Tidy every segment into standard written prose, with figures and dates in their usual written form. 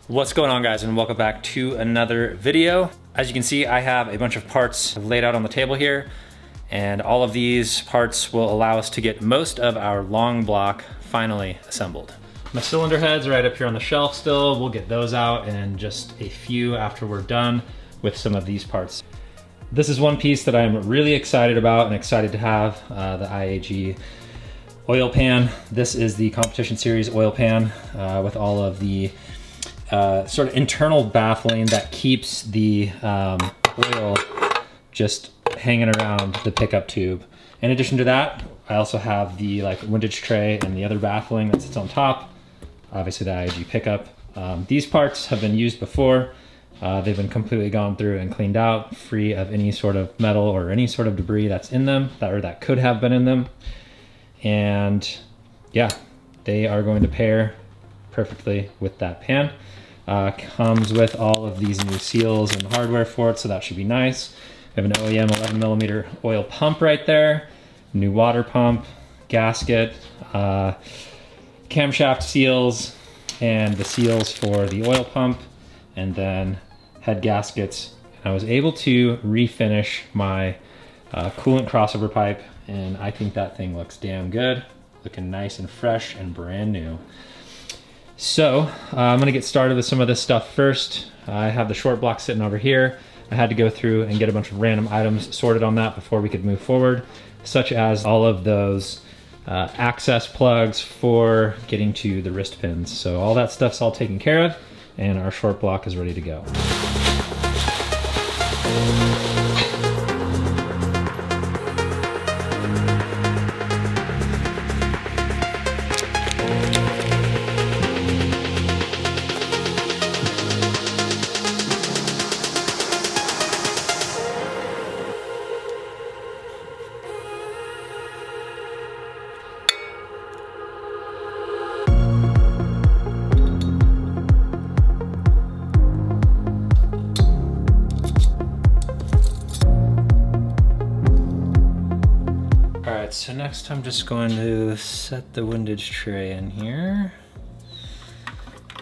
What's going on, guys, and welcome back to another video. As you can see, I have a bunch of parts laid out on the table here, and all of these parts will allow us to get most of our long block finally assembled. My cylinder heads are right up here on the shelf still. We'll get those out in just a few after we're done with some of these parts. This is one piece that I'm really excited about and excited to have, the IAG oil pan. This is the competition series oil pan with all of the sort of internal baffling that keeps the oil just hanging around the pickup tube. In addition to that, I also have the windage tray and the other baffling that sits on top, obviously the IAG pickup. These parts have been used before. They've been completely gone through and cleaned out, free of any sort of metal or any sort of debris that's in them, that could have been in them. And yeah, they are going to pair perfectly with that pan. Comes with all of these new seals and hardware for it, so that should be nice. We have an OEM 11mm oil pump right there, new water pump, gasket, camshaft seals, and the seals for the oil pump, and then head gaskets. I was able to refinish my coolant crossover pipe, and I think that thing looks damn good, looking nice and fresh and brand new. So I'm gonna get started with some of this stuff first. I have the short block sitting over here. I had to go through and get a bunch of random items sorted on that before we could move forward, such as all of those access plugs for getting to the wrist pins. So all that stuff's all taken care of, and our short block is ready to go. so next I'm just going to set the windage tray in here.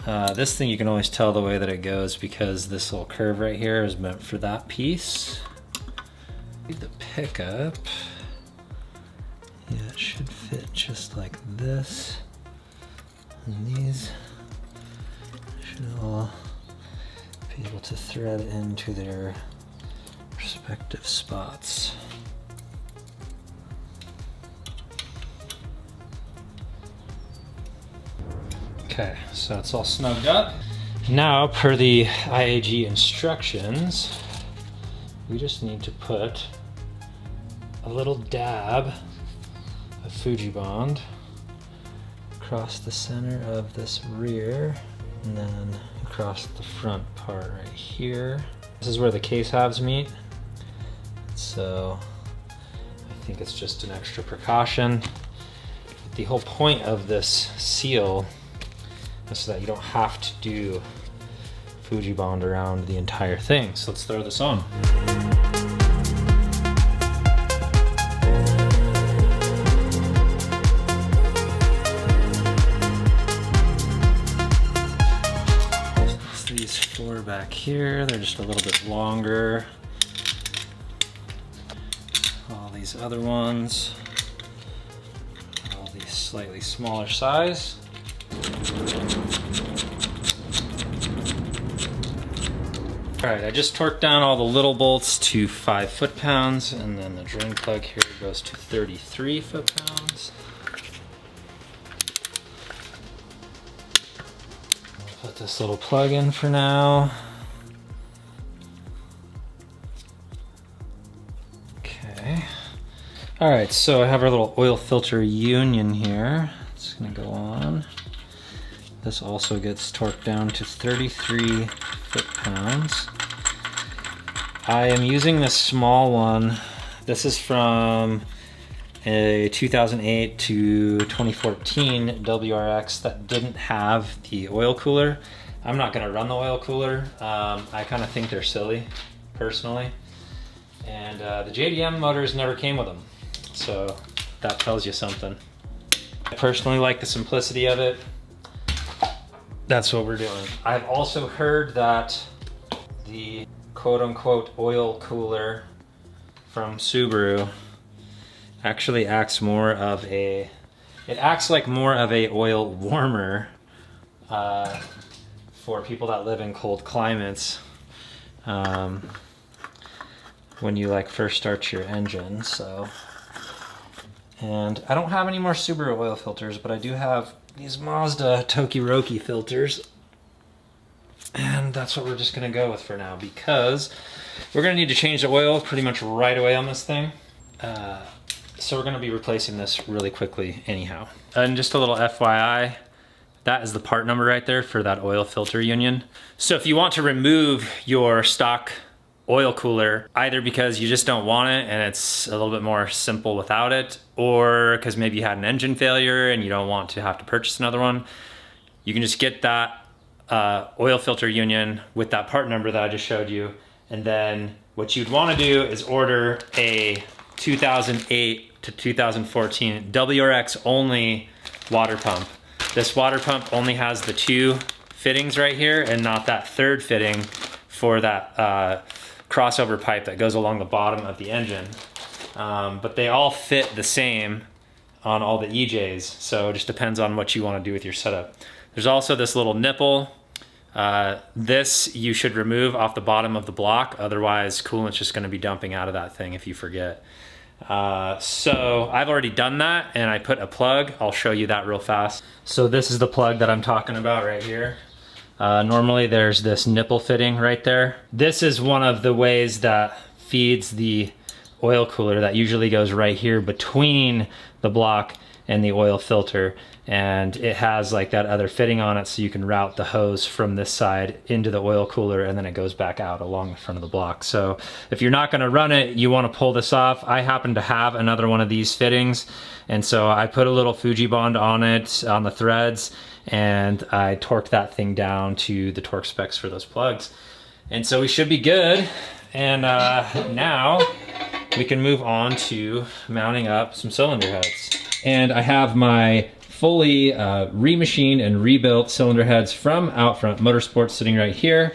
This thing you can always tell the way that it goes because this little curve right here is meant for that piece. The pickup, yeah, it should fit just like this. And these should all be able to thread into their respective spots. Okay, so it's all snugged up. Now, per the IAG instructions, we just need to put a little dab of Fuji Bond across the center of this rear and then across the front part right here. This is where the case halves meet. So I think it's just an extra precaution. The whole point of this seal is so that you don't have to do Fuji Bond around the entire thing. So let's throw this on. These four back here, they're just a little bit longer. All these other ones, all these slightly smaller size. All right, I just torqued down all the little bolts to 5 foot-pounds, and then the drain plug here goes to 33 foot-pounds. Put this little plug in for now. Okay. All right, so I have our little oil filter union here. It's gonna go on. This also gets torqued down to 33 foot-pounds. I am using this small one. This is from a 2008 to 2014 WRX that didn't have the oil cooler. I'm not gonna run the oil cooler. I kind of think they're silly, personally. And the JDM motors never came with them. So that tells you something. I personally like the simplicity of it. That's what we're doing. I've also heard that the quote-unquote oil cooler from Subaru actually acts more of a, it acts like more of a oil warmer for people that live in cold climates when you like first start your engine. So, and I don't have any more Subaru oil filters, but I do have these Mazda Tokiroki filters, and that's what we're just gonna go with for now because we're gonna need to change the oil pretty much right away on this thing. So we're gonna be replacing this really quickly anyhow. And just a little FYI, that is the part number right there for that oil filter union. So if you want to remove your stock oil cooler, either because you just don't want it and it's a little bit more simple without it, or because maybe you had an engine failure and you don't want to have to purchase another one, you can just get that oil filter union with that part number that I just showed you. And then what you'd want to do is order a 2008 to 2014 WRX only water pump. This water pump only has the 2 fittings right here and not that 3rd fitting for that crossover pipe that goes along the bottom of the engine. But they all fit the same on all the EJs, so it just depends on what you want to do with your setup. There's also this little nipple. This you should remove off the bottom of the block, otherwise coolant's just going to be dumping out of that thing if you forget. So I've already done that and I put a plug. I'll show you that real fast. So this is the plug that I'm talking about right here. Normally there's this nipple fitting right there. This is one of the ways that feeds the oil cooler that usually goes right here between the block and the oil filter, and it has like that other fitting on it so you can route the hose from this side into the oil cooler and then it goes back out along the front of the block. So if you're not going to run it, you want to pull this off. I happen to have another one of these fittings, and so I put a little Fuji Bond on it, on the threads, and I torqued that thing down to the torque specs for those plugs. And so we should be good. And now we can move on to mounting up some cylinder heads. And I have my fully remachined and rebuilt cylinder heads from Outfront Motorsports sitting right here,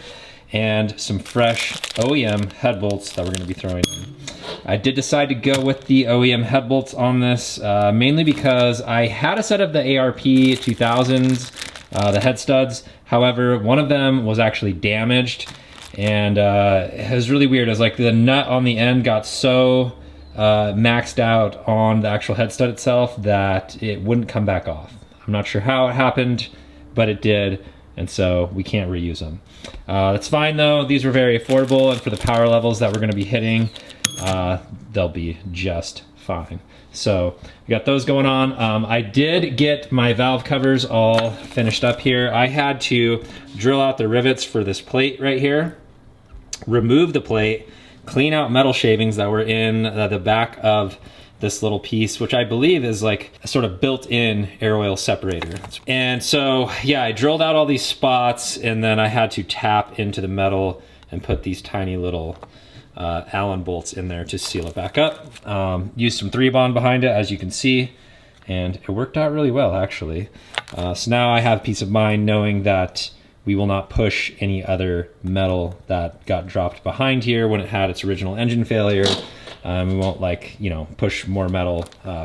and some fresh OEM head bolts that we're going to be throwing in. I did decide to go with the OEM head bolts on this, mainly because I had a set of the ARP 2000s, the head studs. However, one of them was actually damaged, and it was really weird. It was like the nut on the end got so maxed out on the actual head stud itself that it wouldn't come back off. I'm not sure how it happened, but it did, and so we can't reuse them. That's fine though. These were very affordable, and for the power levels that we're going to be hitting, they'll be just fine. So we got those going on. I did get my valve covers all finished up here. I had to drill out the rivets for this plate right here, remove the plate, clean out metal shavings that were in the back of this little piece, which I believe is like a sort of built-in air oil separator. And so, yeah, I drilled out all these spots, and then I had to tap into the metal and put these tiny little Allen bolts in there to seal it back up. Used some 3-bond behind it, as you can see, and it worked out really well, actually. So now I have peace of mind knowing that we will not push any other metal that got dropped behind here when it had its original engine failure. We won't, like, you know, push more metal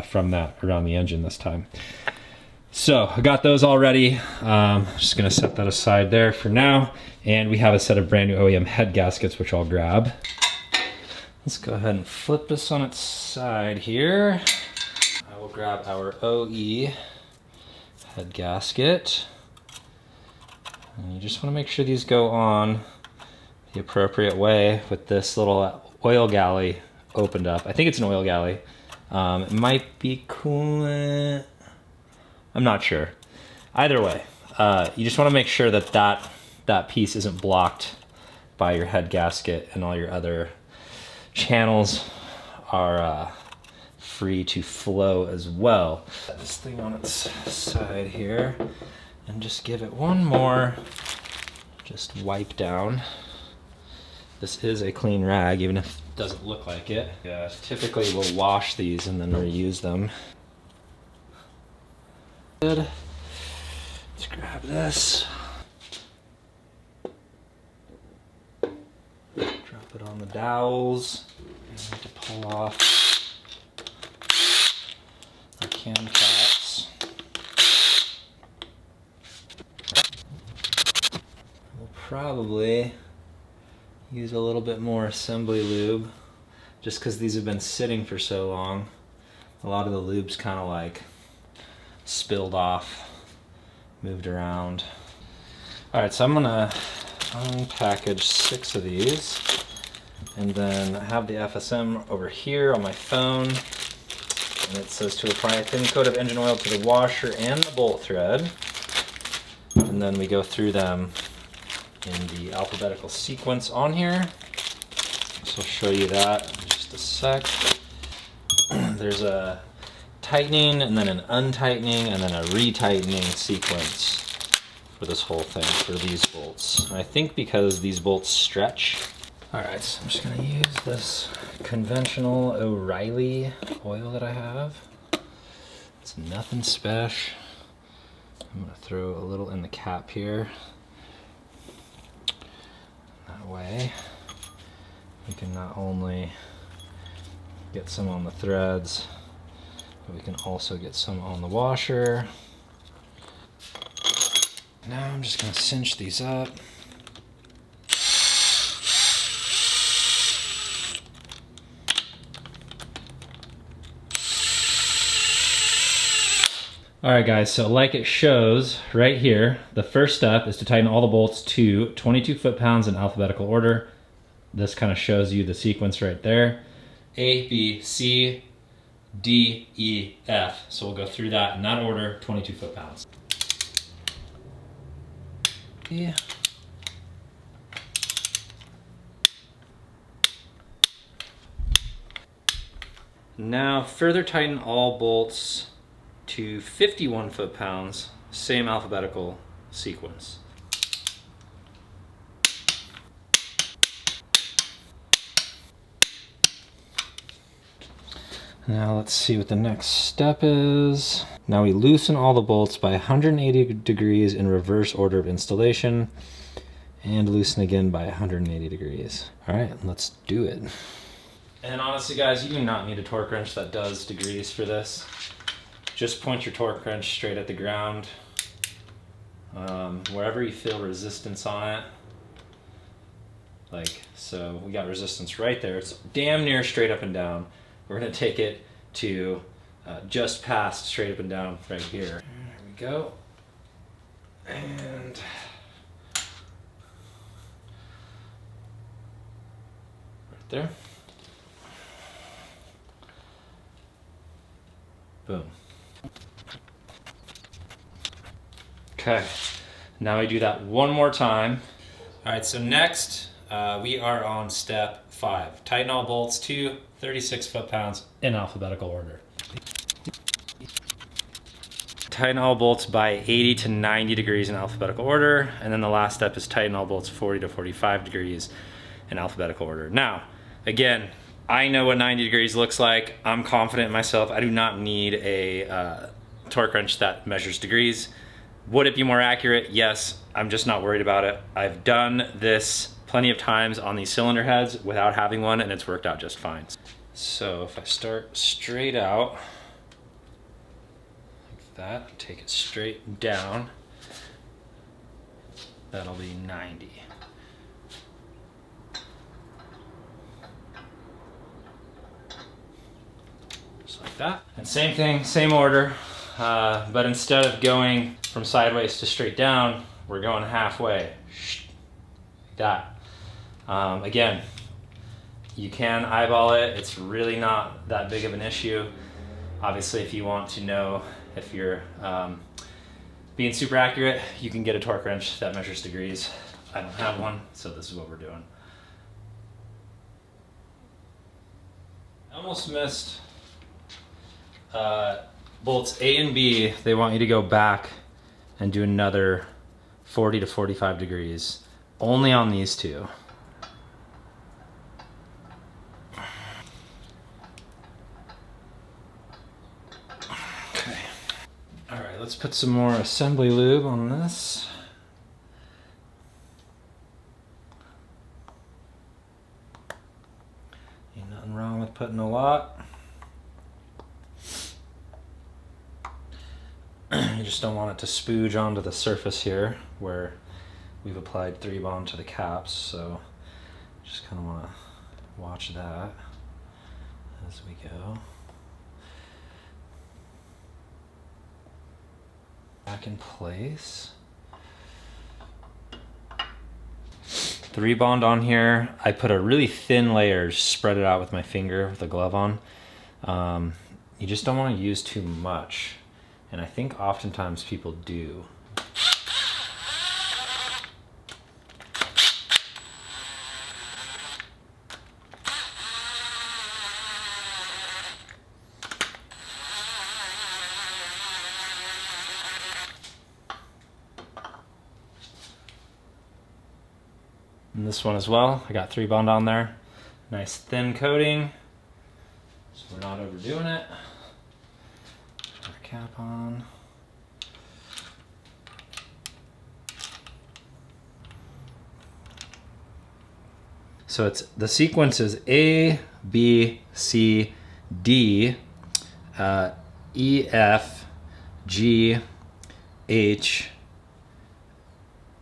from that around the engine this time. So I got those all ready. Just gonna set that aside there for now. And we have a set of brand new OEM head gaskets, which I'll grab. Let's go ahead and flip this on its side here. I will grab our OE head gasket. And you just want to make sure these go on the appropriate way with this little oil galley opened up. I think it's an oil galley. It might be coolant. I'm not sure. Either way, you just want to make sure that that piece isn't blocked by your head gasket, and all your other channels are free to flow as well. Set this thing on its side here and just give it one more just wipe down. This is a clean rag, even if it doesn't look like it. Yeah, typically we'll wash these and then reuse them. Good. Let's grab this. Drop it on the dowels. I need to pull off the cam caps. We'll probably use a little bit more assembly lube, just because these have been sitting for so long. A lot of the lube's kind of like spilled off, moved around. All right, so I'm gonna unpackage 6 of these, and then I have the FSM over here on my phone, and it says to apply a thin coat of engine oil to the washer and the bolt thread, and then we go through them in the alphabetical sequence on here. So I'll show you that in just a sec. There's a tightening, and then an untightening, and then a retightening sequence for this whole thing, for these bolts. And I think because these bolts stretch. All right, so I'm just gonna use this conventional O'Reilly oil that I have. It's nothing special. I'm gonna throw a little in the cap here. That way we can not only get some on the threads, but we can also get some on the washer. Now I'm just going to cinch these up. Alright guys, so like it shows right here, the first step is to tighten all the bolts to 22 foot-pounds in alphabetical order. This kind of shows you the sequence right there. A, B, C, D, E, F. So we'll go through that in that order, 22 foot-pounds. Yeah. Now further tighten all bolts to 51 foot-pounds, same alphabetical sequence. Now let's see what the next step is. Now we loosen all the bolts by 180 degrees in reverse order of installation and loosen again by 180 degrees. All right, let's do it. And honestly guys, you do not need a torque wrench that does degrees for this. Just point your torque wrench straight at the ground. Wherever you feel resistance on it. Like, so we got resistance right there. It's damn near straight up and down. We're gonna take it to just past straight up and down right here. There we go. And right there. Boom. Okay, now we do that one more time. All right, so next we are on step 5. Tighten all bolts to 36 foot-pounds in alphabetical order. Tighten all bolts by 80 to 90 degrees in alphabetical order, and then the last step is tighten all bolts 40 to 45 degrees in alphabetical order. Now, again, I know what 90 degrees looks like. I'm confident in myself. I do not need a torque wrench that measures degrees. Would it be more accurate? Yes, I'm just not worried about it. I've done this plenty of times on these cylinder heads without having one, and it's worked out just fine. So if I start straight out, like that, take it straight down, that'll be 90. Just like that. And same thing, same order, but instead of going from sideways to straight down, we're going halfway, like that. Again, you can eyeball it. It's really not that big of an issue. Obviously, if you want to know if you're being super accurate, you can get a torque wrench that measures degrees. I don't have one, so this is what we're doing. I almost missed bolts A and B. They want you to go back and do another 40 to 45 degrees, only on these two. Okay. All right, let's put some more assembly lube on this. Ain't nothing wrong with putting a lot. You just don't want it to spooge onto the surface here where we've applied 3-bond to the caps, so just kind of want to watch that as we go. Back in place. 3-bond on here. I put a really thin layer, spread it out with my finger with a glove on. You just don't want to use too much. And I think oftentimes people do. And this one as well, I got 3-bond on there. Nice thin coating, so we're not overdoing it. Cap on. So it's the sequence is A, B, C, D, E, F, G, H,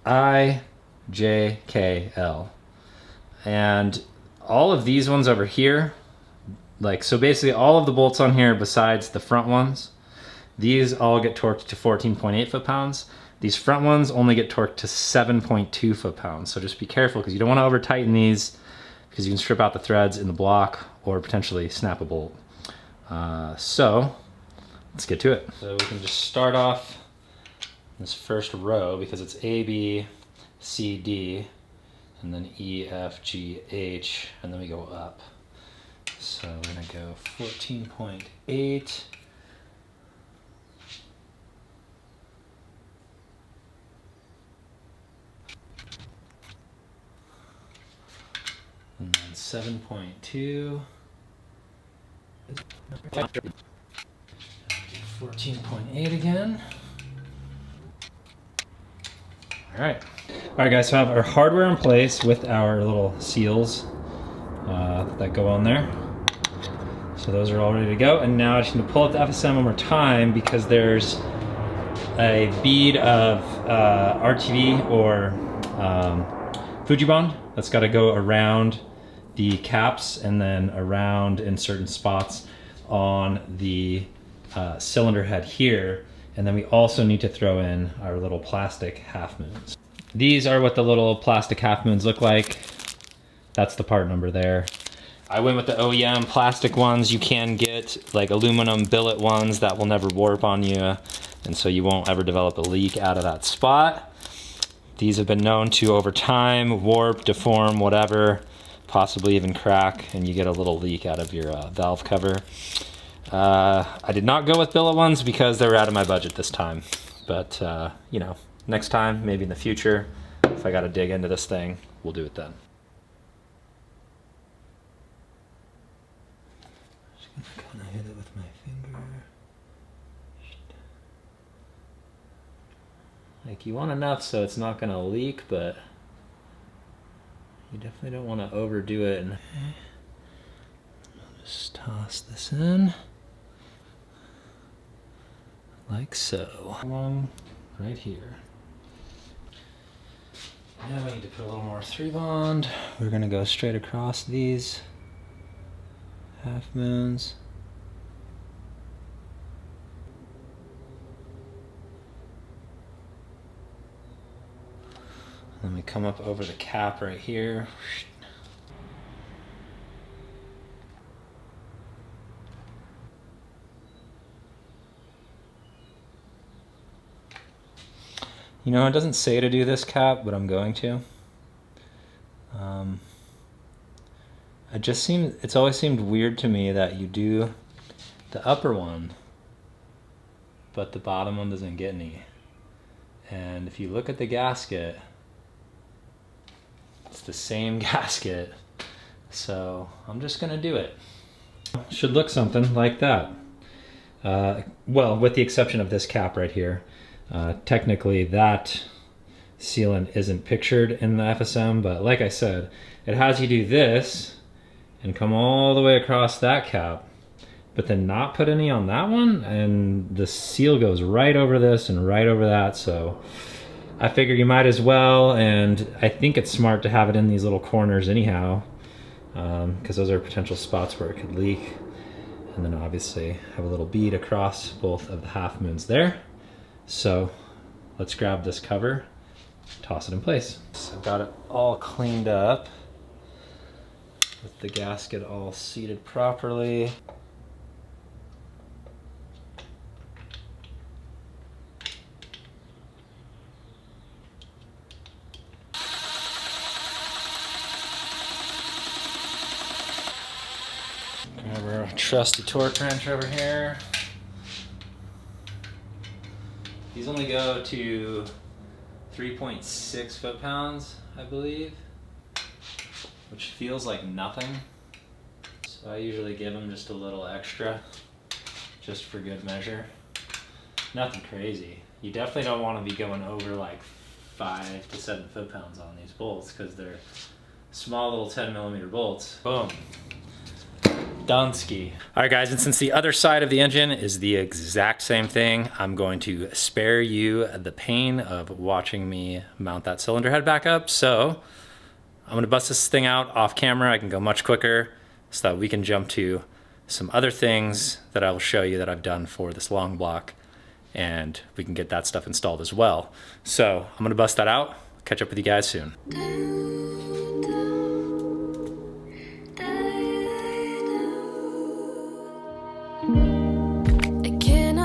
I, J, K, L. And all of these ones over here, like, so basically all of the bolts on here besides the front ones, these all get torqued to 14.8 foot-pounds. These front ones only get torqued to 7.2 foot-pounds. So just be careful because you don't want to over tighten these because you can strip out the threads in the block or potentially snap a bolt. So let's get to it. So we can just start off this first row because it's A, B, C, D, and then E, F, G, H, and then we go up. So we're gonna go 14.8. And then 7.2. 14.8 again. All right. All right, guys, so I have our hardware in place with our little seals that go on there. So those are all ready to go. And now I just need to pull up the FSM one more time because there's a bead of RTV or Fujibond that's got to go around the caps and then around in certain spots on the cylinder head here. And then we also need to throw in our little plastic half moons. These are what the little plastic half moons look like. That's the part number there. I went with the OEM plastic ones. You can get like aluminum billet ones that will never warp on you, and so you won't ever develop a leak out of that spot. These have been known to, over time, warp, deform, whatever, possibly even crack, and you get a little leak out of your valve cover. I did not go with billet ones because they were out of my budget this time. But, you know, next time, maybe in the future, if I gotta dig into this thing, we'll do it then. Just gonna kinda hit it with my finger. Like, you want enough so it's not gonna leak, but you definitely don't want to overdo it. And I'll just toss this in like so. One right here. Now we need to put a little more 3-bond. We're gonna go straight across these half moons. Then we come up over the cap right here. You know, it doesn't say to do this cap, but I'm going to. It's always seemed weird to me that you do the upper one, but the bottom one doesn't get any. And if you look at the gasket, it's the same gasket, so I'm just gonna do it. Should look something like that. Well, with the exception of this cap right here. Technically that sealant isn't pictured in the FSM, but like I said, it has you do this and come all the way across that cap, but then not put any on that one, and the seal goes right over this and right over that, so I figure you might as well, and I think it's smart to have it in these little corners anyhow, because those are potential spots where it could leak. And then obviously have a little bead across both of the half moons there. So let's grab this cover, toss it in place. So I've got it all cleaned up with the gasket all seated properly. Grab our trusty torque wrench over here. These only go to 3.6 foot-pounds, I believe, which feels like nothing. So I usually give them just a little extra, just for good measure. Nothing crazy. You definitely don't want to be going over like 5 to 7 foot-pounds on these bolts because they're small little 10mm bolts. Boom. Dunsky. All right, guys, and since the other side of the engine is the exact same thing, I'm going to spare you the pain of watching me mount that cylinder head back up. So I'm gonna bust this thing out off camera. I can go much quicker so that we can jump to some other things that I will show you that I've done for this long block, and we can get that stuff installed as well. So I'm gonna bust that out. Catch up with you guys soon.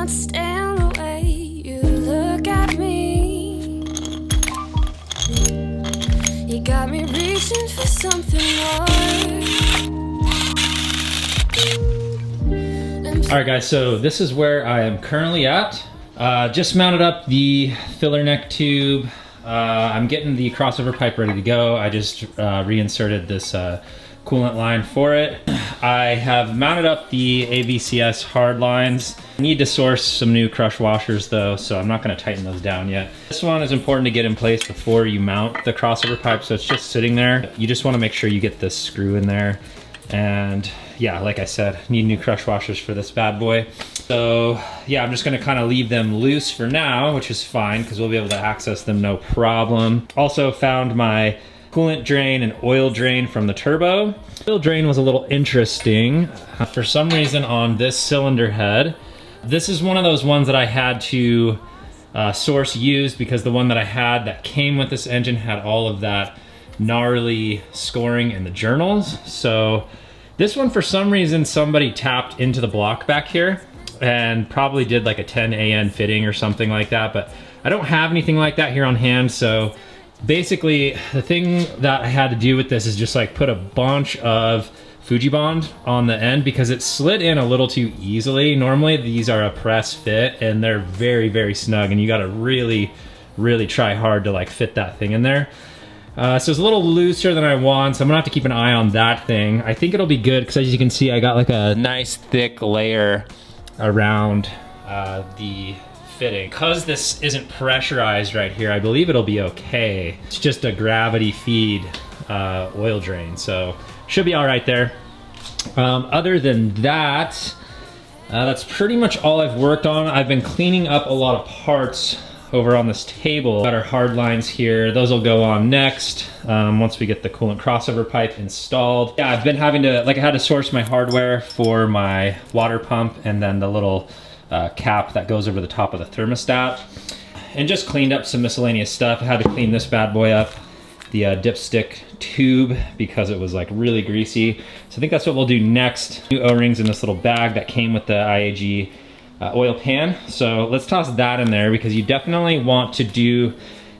Stand the way you look at me. You got me reaching for something more. All right, guys, so this is where I am currently at. Just mounted up the filler neck tube. I'm getting the crossover pipe ready to go. I just reinserted this coolant line for it. I have mounted up the AVCS hard lines. I need to source some new crush washers though, so I'm not gonna tighten those down yet. This one is important to get in place before you mount the crossover pipe, so it's just sitting there. You just wanna make sure you get this screw in there. And yeah, like I said, need new crush washers for this bad boy. So yeah, I'm just gonna kind of leave them loose for now, which is fine because we'll be able to access them no problem. Also found my coolant drain and oil drain from the turbo. Oil drain was a little interesting. For some reason on this cylinder head, this is one of those ones that I had to source used because the one that I had that came with this engine had all of that gnarly scoring in the journals. So this one, for some reason, somebody tapped into the block back here and probably did like a 10 AN fitting or something like that, but I don't have anything like that here on hand. So basically the thing that I had to do with this is just like put a bunch of Fujibond on the end because it slid in a little too easily. Normally these are a press fit and they're very, very snug and you gotta really, really try hard to like fit that thing in there. So it's a little looser than I want, so I'm gonna have to keep an eye on that thing. I think it'll be good because as you can see, I got like a nice thick layer around the fitting. Because this isn't pressurized right here, I believe it'll be okay. It's just a gravity feed oil drain, so should be all right there. Other than that, that's pretty much all I've worked on. I've been cleaning up a lot of parts over on this table. Got our hard lines here. Those will go on next once we get the coolant crossover pipe installed. Yeah, I've been having to, like I had to source my hardware for my water pump and then the little cap that goes over the top of the thermostat. And just cleaned up some miscellaneous stuff. I had to clean this bad boy up, the dipstick tube, because it was like really greasy. So I think that's what we'll do next. New O-rings in this little bag that came with the IAG oil pan. So let's toss that in there because you definitely want to do,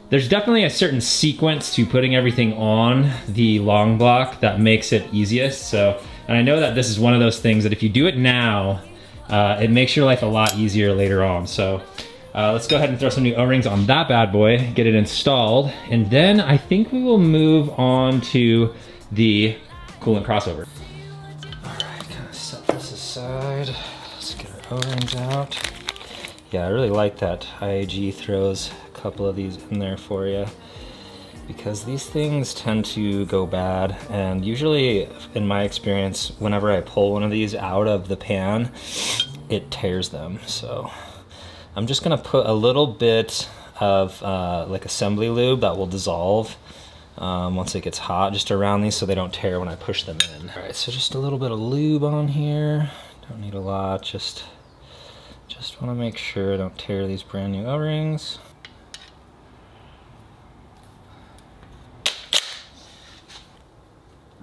there's definitely a certain sequence to putting everything on the long block that makes it easiest. So, and I know that this is one of those things that if you do it now, it makes your life a lot easier later on. So let's go ahead and throw some new O-rings on that bad boy, get it installed, and then I think we will move on to the coolant crossover. All right, kind of set this aside. Let's get our O-rings out. Yeah, I really like that IAG throws a couple of these in there for you because these things tend to go bad, and usually in my experience whenever I pull one of these out of the pan it tears them. So I'm just gonna put a little bit of like assembly lube that will dissolve once it gets hot just around these so they don't tear when I push them in. All right, so just a little bit of lube on here. Don't need a lot, just wanna make sure I don't tear these brand new O-rings.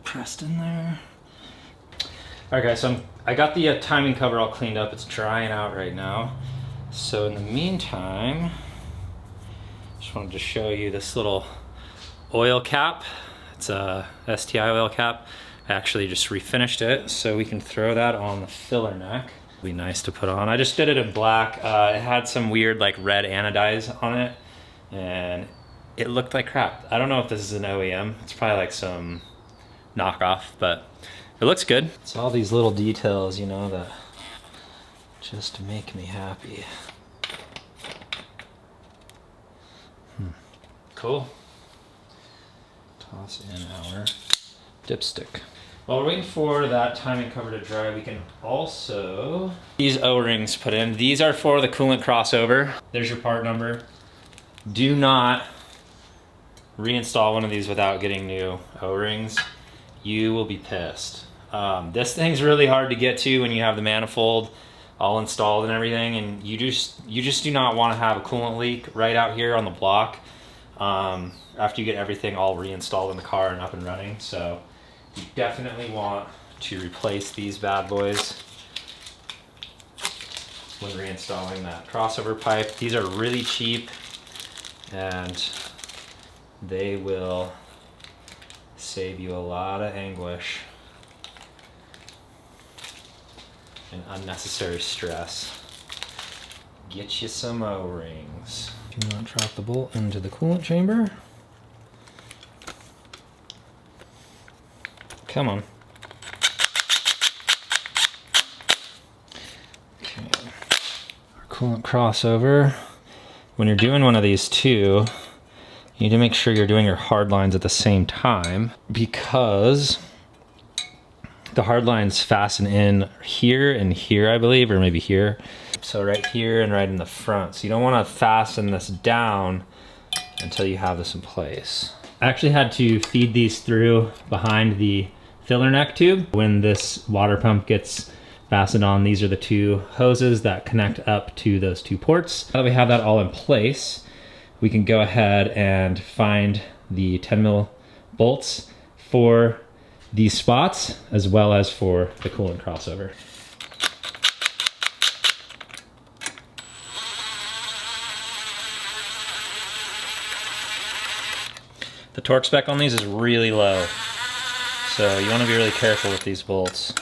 Pressed in there. All right guys, so I got the timing cover all cleaned up. It's drying out right now. So in the meantime, just wanted to show you this little oil cap. It's a STI oil cap. I actually just refinished it so we can throw that on the filler neck. It'd be nice to put on. I just did it in black. It had some weird like red anodize on it and it looked like crap. I don't know if this is an OEM. It's probably like some knockoff, but it looks good. It's all these little details, you know, that just make me happy. Cool. Toss in our dipstick. While we're waiting for that timing cover to dry, we can also, these O-rings put in. These are for the coolant crossover. There's your part number. Do not reinstall one of these without getting new O-rings. You will be pissed. This thing's really hard to get to when you have the manifold all installed and everything, and you just do not want to have a coolant leak right out here on the block after you get everything all reinstalled in the car and up and running. So you definitely want to replace these bad boys when reinstalling that crossover pipe. These are really cheap and they will save you a lot of anguish and unnecessary stress. Get you some O-rings. Do not drop the bolt into the coolant chamber. Come on. coolant crossover. When you're doing one of these too, you need to make sure you're doing your hard lines at the same time, because the hard lines fasten in here and here, I believe, or maybe here. So right here and right in the front. So you don't want to fasten this down until you have this in place. I actually had to feed these through behind the filler neck tube. When this water pump gets fastened on, these are the two hoses that connect up to those two ports. Now that we have that all in place, we can go ahead and find the 10 mil bolts for these spots, as well as for the coolant crossover. The torque spec on these is really low, so you want to be really careful with these bolts.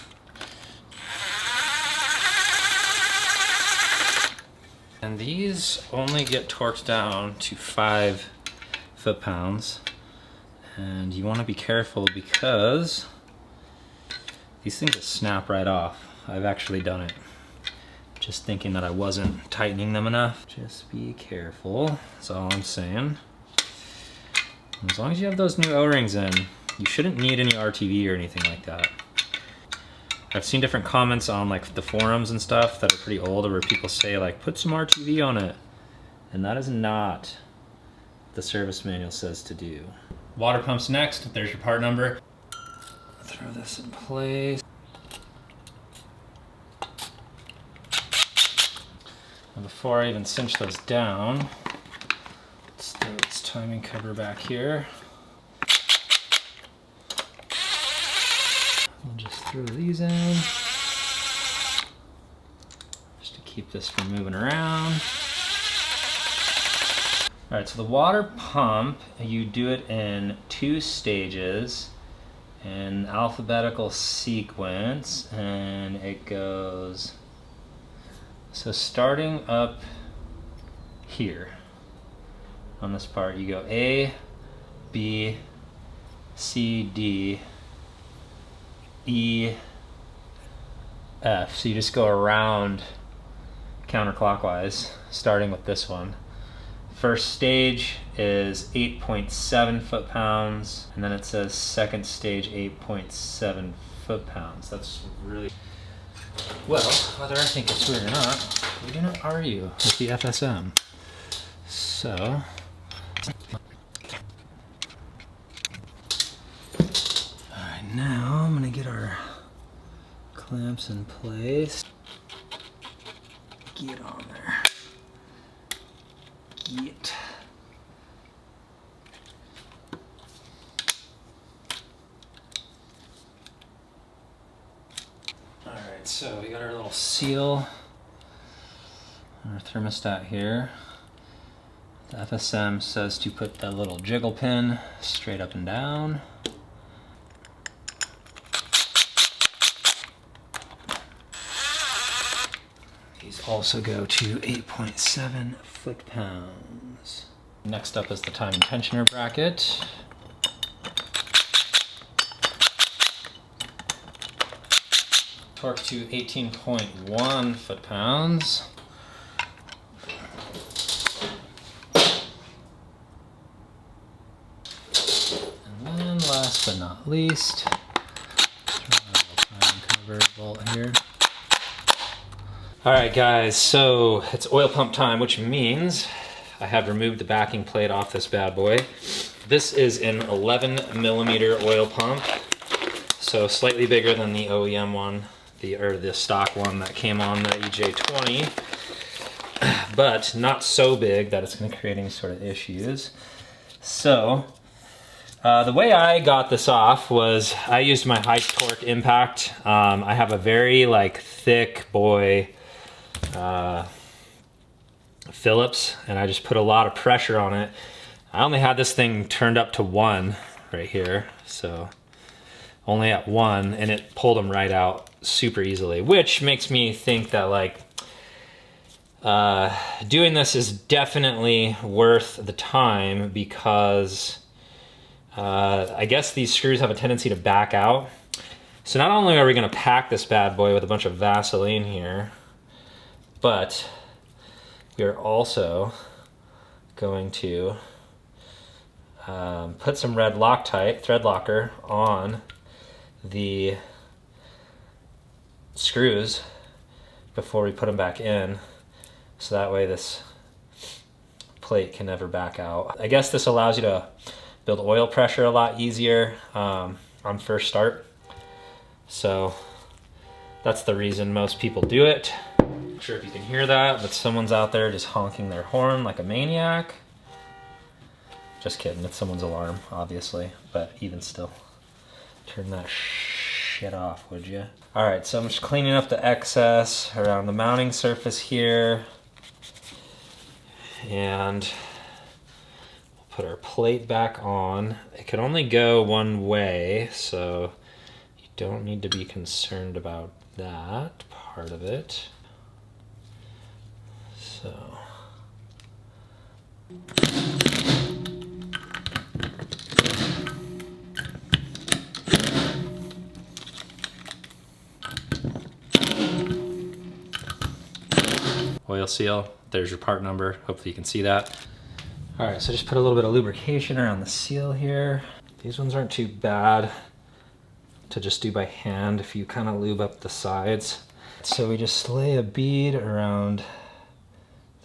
And these only get torqued down to 5 foot-pounds. And you want to be careful because these things will snap right off. I've actually done it. Just thinking that I wasn't tightening them enough. Just be careful, that's all I'm saying. As long as you have those new O-rings in, you shouldn't need any RTV or anything like that. I've seen different comments on like the forums and stuff that are pretty old where people say like, put some RTV on it. And that is not what the service manual says to do. Water pumps next, there's your part number. Throw this in place. And before I even cinch those down, let's throw its timing cover back here. We'll just throw these in, just to keep this from moving around. All right, so the water pump, you do it in 2 stages in alphabetical sequence, and it goes, so starting up here on this part, you go A, B, C, D, E, F. So you just go around counterclockwise, starting with this one. First stage is 8.7 foot-pounds, and then it says second stage 8.7 foot-pounds. That's really, well, whether I think it's weird or not, we do not argue with the FSM. So, alright, now I'm gonna get our clamps in place. Get on there. Get. Alright, so we got our little seal, our thermostat here. The FSM says to put that little jiggle pin straight up and down. These also go to 8.7 foot-pounds. Next up is the timing tensioner bracket. Torque to 18.1 foot-pounds. And then last but not least, throw a little timing cover bolt here. All right, guys, so it's oil pump time, which means I have removed the backing plate off this bad boy. This is an 11mm oil pump, so slightly bigger than the OEM one, the stock one that came on the EJ20, but not so big that it's going to create any sort of issues. So the way I got this off was I used my high torque impact. I have a very thick boy Phillips, and I just put a lot of pressure on it. I only had this thing turned up to 1 right here, so only at 1, and it pulled them right out super easily, which makes me think that doing this is definitely worth the time, because I guess these screws have a tendency to back out. So not only are we going to pack this bad boy with a bunch of Vaseline here, but you're also going to put some red Loctite thread locker on the screws before we put them back in, so that way this plate can never back out. I guess this allows you to build oil pressure a lot easier on first start. So that's the reason most people do it. Not sure if you can hear that, but someone's out there just honking their horn like a maniac. Just kidding, it's someone's alarm, obviously, but even still. Turn that shit off, would you? All right, so I'm just cleaning up the excess around the mounting surface here. And we'll put our plate back on. It can only go one way, so you don't need to be concerned about that part of it. So. Oil seal, there's your part number. Hopefully you can see that. All right, so just put a little bit of lubrication around the seal here. These ones aren't too bad to just do by hand if you kind of lube up the sides. So we just lay a bead around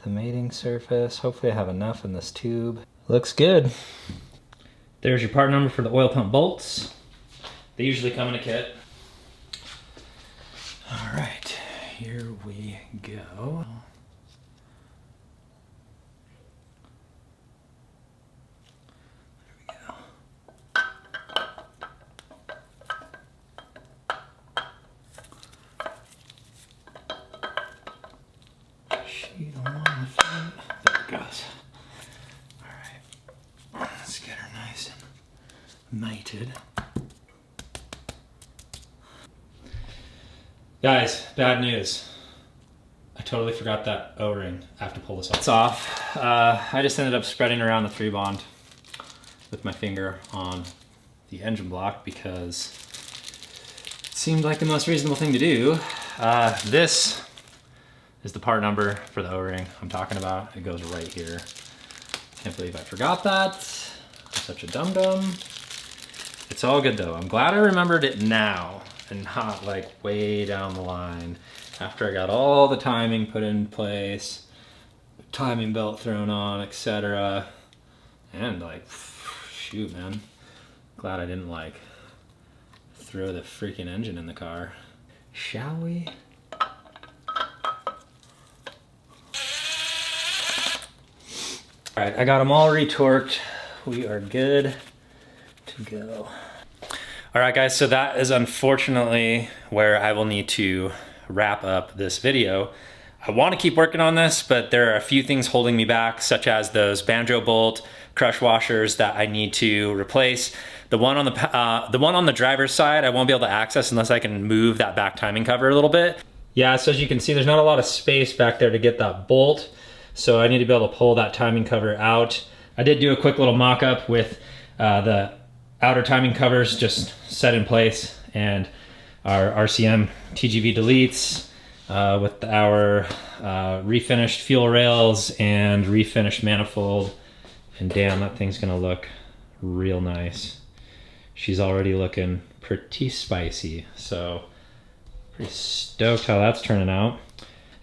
the mating surface. Hopefully I have enough in this tube. Looks good. There's your part number for the oil pump bolts. They usually come in a kit. All right, here we go. Sheet along the front. There it goes. All right, let's get her nice and mated. Guys, bad news. I totally forgot that O-ring. I have to pull this off. It's off. I just ended up spreading around the 3-bond with my finger on the engine block because it seemed like the most reasonable thing to do. This is the part number for the O-ring I'm talking about. It goes right here. Can't believe I forgot that. I'm such a dum-dum. It's all good though. I'm glad I remembered it now and not like way down the line after I got all the timing put in place, timing belt thrown on, etc. And like, shoot man, glad I didn't like throw the freaking engine in the car. Shall we? All right, I got them all retorqued. We are good to go. All right guys, so that is unfortunately where I will need to wrap up this video. I want to keep working on this, but there are a few things holding me back, such as those banjo bolt crush washers that I need to replace. The one on the driver's side, I won't be able to access unless I can move that back timing cover a little bit. Yeah, so as you can see, there's not a lot of space back there to get that bolt. So I need to be able to pull that timing cover out. I did do a quick little mock-up with the outer timing covers just set in place and our RCM TGV deletes with our refinished fuel rails and refinished manifold. And damn, that thing's gonna look real nice. She's already looking pretty spicy. So pretty stoked how that's turning out.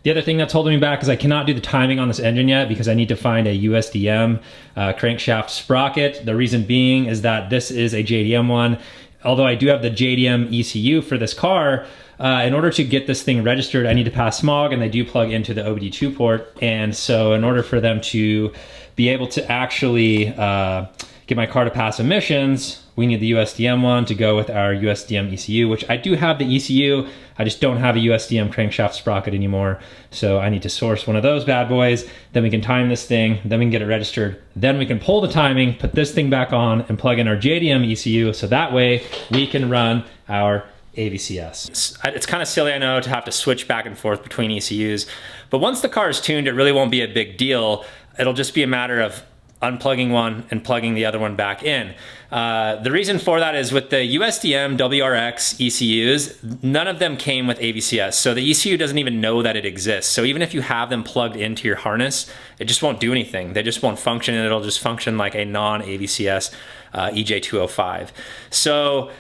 The other thing that's holding me back is I cannot do the timing on this engine yet because I need to find a USDM crankshaft sprocket. The reason being is that this is a JDM one. Although I do have the JDM ECU for this car, in order to get this thing registered, I need to pass smog and they do plug into the OBD2 port. And so in order for them to be able to actually get my car to pass emissions, we need the USDM one to go with our USDM ECU, which I do have the ECU. I just don't have a USDM crankshaft sprocket anymore. So I need to source one of those bad boys. Then we can time this thing, then we can get it registered. Then we can pull the timing, put this thing back on and plug in our JDM ECU. So that way we can run our AVCS. It's kind of silly, I know, to have to switch back and forth between ECUs, but once the car is tuned, it really won't be a big deal. It'll just be a matter of unplugging one and plugging the other one back in. The reason for that is with the USDM WRX ECUs, none of them came with AVCS. So the ECU doesn't even know that it exists. So even if you have them plugged into your harness, it just won't do anything. They just won't function, and it'll just function like a non-AVCS EJ205. So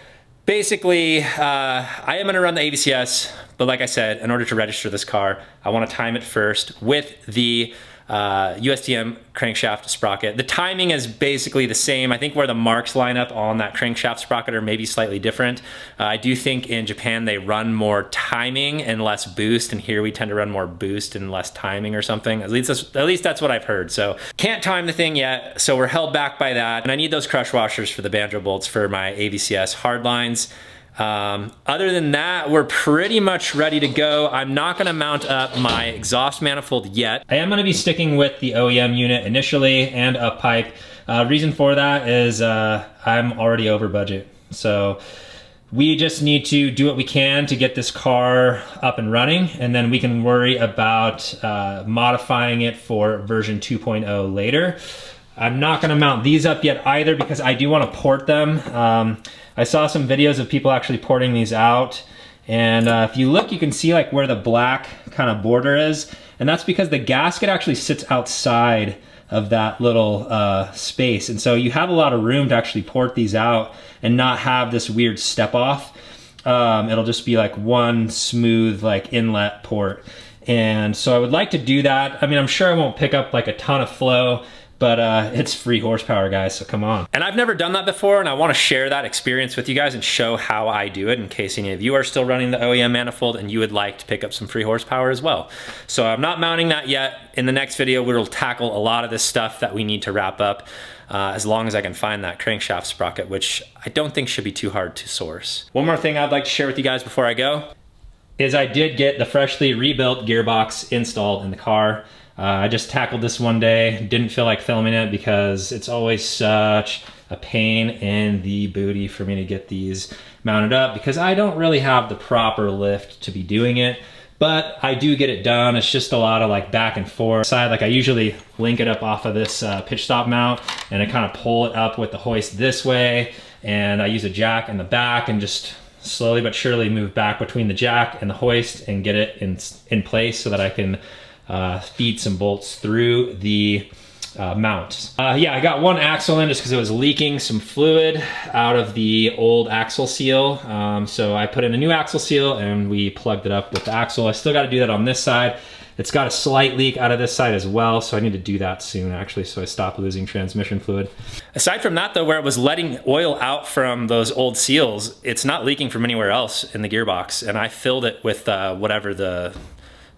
basically, I am gonna run the AVCS, but like I said, in order to register this car, I wanna time it first with the USDM crankshaft sprocket. The timing is basically the same. I think where the marks line up on that crankshaft sprocket are maybe slightly different. I do think in Japan they run more timing and less boost, and here we tend to run more boost and less timing or something. At least that's what I've heard. So can't time the thing yet, so we're held back by that. And I need those crush washers for the banjo bolts for my AVCS hard lines. Other than that, we're pretty much ready to go. I'm not gonna mount up my exhaust manifold yet. I am gonna be sticking with the OEM unit initially and a pipe. Reason for that is I'm already over budget. So we just need to do what we can to get this car up and running, and then we can worry about modifying it for version 2.0 later. I'm not gonna mount these up yet either because I do wanna port them. I saw some videos of people actually porting these out, and if you look, you can see like where the black kind of border is, and that's because the gasket actually sits outside of that little space, and so you have a lot of room to actually port these out and not have this weird step off. It'll just be like one smooth like inlet port, and so I would like to do that. I mean, I'm sure I won't pick up like a ton of flow, but it's free horsepower, guys, so come on. And I've never done that before, and I wanna share that experience with you guys and show how I do it in case any of you are still running the OEM manifold and you would like to pick up some free horsepower as well. So I'm not mounting that yet. In the next video, we'll tackle a lot of this stuff that we need to wrap up, as long as I can find that crankshaft sprocket, which I don't think should be too hard to source. One more thing I'd like to share with you guys before I go is I did get the freshly rebuilt gearbox installed in the car. I just tackled this one day, didn't feel like filming it because it's always such a pain in the booty for me to get these mounted up because I don't really have the proper lift to be doing it, but I do get it done. It's just a lot of like back and forth. Like I usually link it up off of this pitch stop mount, and I kind of pull it up with the hoist this way, and I use a jack in the back and just slowly but surely move back between the jack and the hoist and get it in place so that I can feed some bolts through the mount. Yeah, I got one axle in just because it was leaking some fluid out of the old axle seal. So I put in a new axle seal and we plugged it up with the axle. I still got to do that on this side. It's got a slight leak out of this side as well, so I need to do that soon actually, so I stop losing transmission fluid. Aside from that though, where it was letting oil out from those old seals, it's not leaking from anywhere else in the gearbox, and I filled it with whatever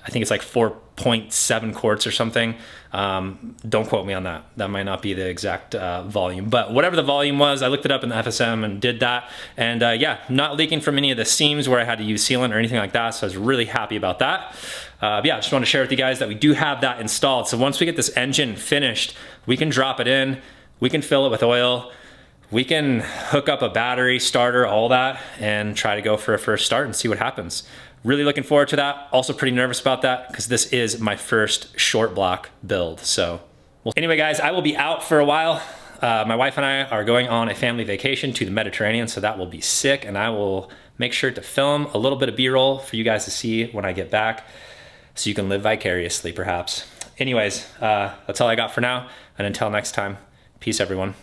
I think it's like 4.7 quarts or something. Don't quote me on that. That might not be the exact volume, but whatever the volume was, I looked it up in the FSM and did that. And yeah, not leaking from any of the seams where I had to use sealant or anything like that. So I was really happy about that. Yeah, I just want to share with you guys that we do have that installed. So once we get this engine finished, we can drop it in, we can fill it with oil, we can hook up a battery, starter, all that, and try to go for a first start and see what happens. Really looking forward to that. Also pretty nervous about that because this is my first short block build. So anyway, guys, I will be out for a while. My wife and I are going on a family vacation to the Mediterranean, so that will be sick, and I will make sure to film a little bit of B-roll for you guys to see when I get back so you can live vicariously perhaps. Anyways, that's all I got for now, and until next time, peace everyone.